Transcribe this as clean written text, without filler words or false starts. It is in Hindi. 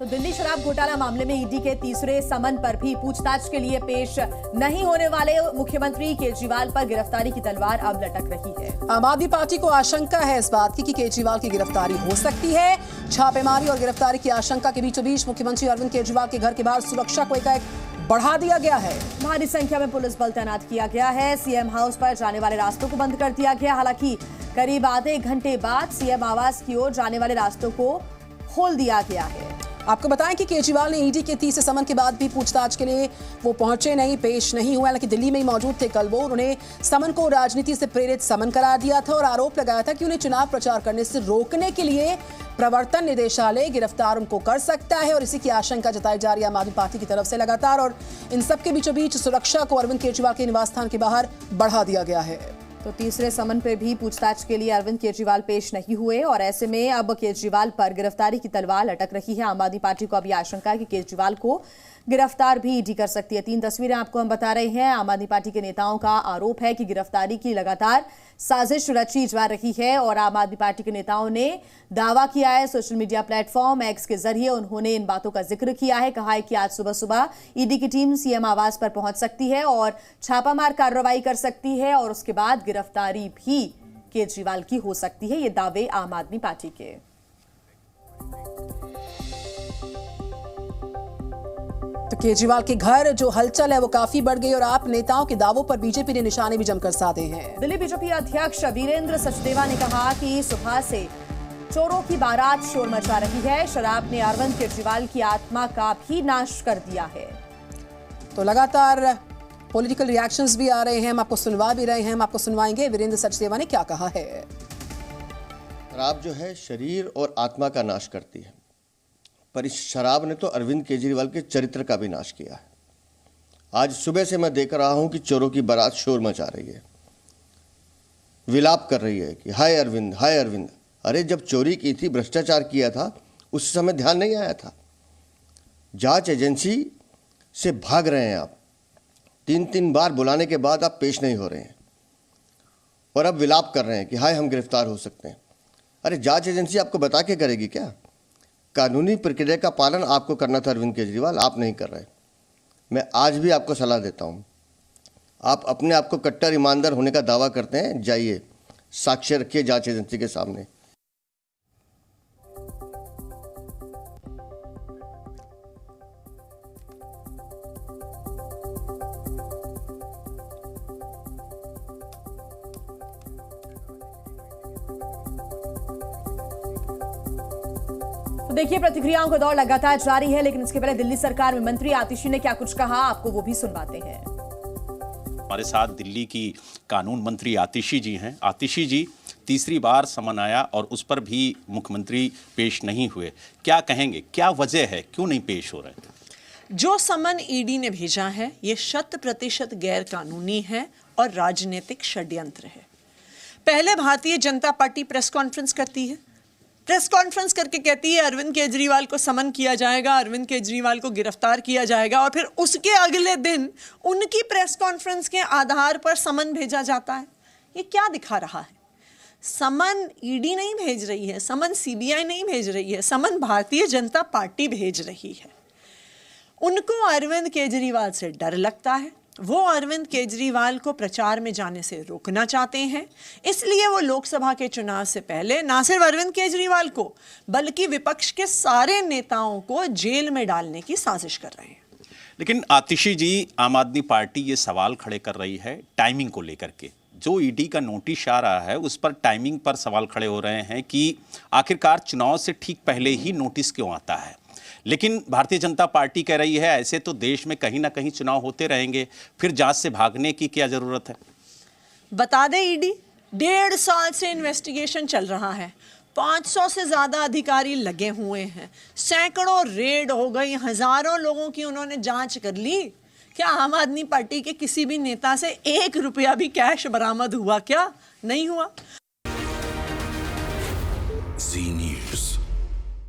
तो दिल्ली शराब घोटाला मामले में ईडी के तीसरे समन पर भी पूछताछ के लिए पेश नहीं होने वाले मुख्यमंत्री केजरीवाल पर गिरफ्तारी की तलवार अब लटक रही है। आम आदमी पार्टी को आशंका है इस बात की कि केजरीवाल की गिरफ्तारी हो सकती है। छापेमारी और गिरफ्तारी की आशंका के बीचों बीच मुख्यमंत्री अरविंद केजरीवाल के घर के बाहर सुरक्षा को एकाएक बढ़ा दिया गया है। भारी संख्या में पुलिस बल तैनात किया गया है। सीएम हाउस पर जाने वाले रास्तों को बंद कर दिया गया। हालांकि करीब आधे घंटे बाद सीएम आवास की ओर जाने वाले रास्तों को खोल दिया गया है। आपको बताएं कि केजरीवाल ने ईडी के तीसरे समन के बाद भी पूछताछ के लिए वो पहुंचे नहीं, पेश नहीं हुए। हालांकि दिल्ली में ही मौजूद थे कल वो। उन्होंने समन को राजनीति से प्रेरित समन करार दिया था और आरोप लगाया था कि उन्हें चुनाव प्रचार करने से रोकने के लिए प्रवर्तन निदेशालय गिरफ्तार उनको कर सकता है और इसी की आशंका जताई जा रही है आम आदमी पार्टी की तरफ से लगातार। और इन सबके बीचों बीच सुरक्षा को अरविंद केजरीवाल के निवास स्थान के बाहर बढ़ा दिया गया है। तो तीसरे समन पे भी पूछताछ के लिए अरविंद केजरीवाल पेश नहीं हुए और ऐसे में अब केजरीवाल पर गिरफ्तारी की तलवार लटक रही है। आम आदमी पार्टी को अब यह आशंका है कि केजरीवाल को गिरफ्तार भी ईडी कर सकती है। 3 तस्वीरें आपको हम बता रहे हैं। आम आदमी पार्टी के नेताओं का आरोप है कि गिरफ्तारी की लगातार साजिश रची जा रही है और आम आदमी पार्टी के नेताओं ने दावा किया है। सोशल मीडिया प्लेटफॉर्म एक्स के जरिए उन्होंने इन बातों का जिक्र किया है। कहा है कि आज सुबह सुबह ईडी की टीम सीएम आवास पर पहुंच सकती है और छापामार कार्रवाई कर सकती है और उसके बाद गिरफ्तारी भी केजरीवाल की हो सकती है। ये दावे आम आदमी पार्टी के। तो केजरीवाल के घर जो हलचल है वो काफी बढ़ गई और आप नेताओं के दावों पर बीजेपी ने निशाने भी जमकर साधे हैं। दिल्ली बीजेपी अध्यक्ष वीरेंद्र सचदेवा ने कहा कि सुबह से चोरों की बारात शोर मचा रही है। शराब ने अरविंद केजरीवाल की आत्मा का भी नाश कर दिया है। तो लगातार पॉलिटिकल रिएक्शंस भी आ रहे हैं, हम आपको सुनवा भी रहे हैं, हम आपको सुनवाएंगे वीरेंद्र सचदेवा ने क्या कहा है। शराब जो है शरीर और आत्मा का नाश करती है, पर इस शराब ने तो अरविंद केजरीवाल के चरित्र का भी नाश किया है। आज सुबह से मैं देख रहा हूं कि चोरों की बारात शोर मचा रही है, विलाप कर रही है कि हाय अरविंद, हाय अरविंद। अरे जब चोरी की थी, भ्रष्टाचार किया था, उस समय ध्यान नहीं आया था। जांच एजेंसी से भाग रहे हैं आप। 3 बार बुलाने के बाद आप पेश नहीं हो रहे हैं और अब विलाप कर रहे हैं कि हाय हम गिरफ्तार हो सकते हैं। अरे जांच एजेंसी आपको बता के करेगी क्या? कानूनी प्रक्रिया का पालन आपको करना था अरविंद केजरीवाल, आप नहीं कर रहे। मैं आज भी आपको सलाह देता हूं, आप अपने आप को कट्टर ईमानदार होने का दावा करते हैं, जाइए साक्ष्य रखिए जांच एजेंसी के सामने। देखिए प्रतिक्रियाओं का दौर लगातार जारी है, लेकिन इसके पहले दिल्ली सरकार में मंत्री आतिशी ने क्या कुछ कहा, आपको वो भी सुनवाते हैं। हमारे साथ दिल्ली की कानून मंत्री आतिशी जी हैं। आतिशी जी, तीसरी बार समन आया और उस पर भी मुख्यमंत्री पेश नहीं हुए, क्या कहेंगे, क्या वजह है, क्यों नहीं पेश हो रहे? जो समन ईडी ने भेजा है ये 100% गैर कानूनी है और राजनीतिक षड्यंत्र है। पहले Bharatiya Janata party press conference करती है, प्रेस कॉन्फ्रेंस करके कहती है अरविंद केजरीवाल को समन किया जाएगा, अरविंद केजरीवाल को गिरफ्तार किया जाएगा और फिर उसके अगले दिन उनकी प्रेस कॉन्फ्रेंस के आधार पर समन भेजा जाता है। ये क्या दिखा रहा है? समन ईडी नहीं भेज रही है, समन सीबीआई नहीं भेज रही है, समन भारतीय जनता पार्टी भेज रही है। उनको अरविंद केजरीवाल से डर लगता है, वो अरविंद केजरीवाल को प्रचार में जाने से रोकना चाहते हैं, इसलिए वो लोकसभा के चुनाव से पहले ना सिर्फ अरविंद केजरीवाल को बल्कि विपक्ष के सारे नेताओं को जेल में डालने की साजिश कर रहे हैं। लेकिन आतिशी जी, आम आदमी पार्टी ये सवाल खड़े कर रही है टाइमिंग को लेकर के। जो ईडी का नोटिस आ रहा है उस पर टाइमिंग पर सवाल खड़े हो रहे हैं कि आखिरकार चुनाव से ठीक पहले ही नोटिस क्यों आता है। लेकिन भारतीय जनता पार्टी कह रही है ऐसे तो देश में कहीं ना कहीं चुनाव होते रहेंगे, फिर जांच से भागने की क्या जरूरत है? बता दे ईडी 1.5 साल से इन्वेस्टिगेशन चल रहा है, 500 से ज्यादा अधिकारी लगे हुए हैं, सैकड़ों रेड हो गई, हजारों लोगों की उन्होंने जांच कर ली। क्या आम आदमी पार्टी के किसी भी नेता से 1 रुपया भी कैश बरामद हुआ? क्या नहीं हुआ?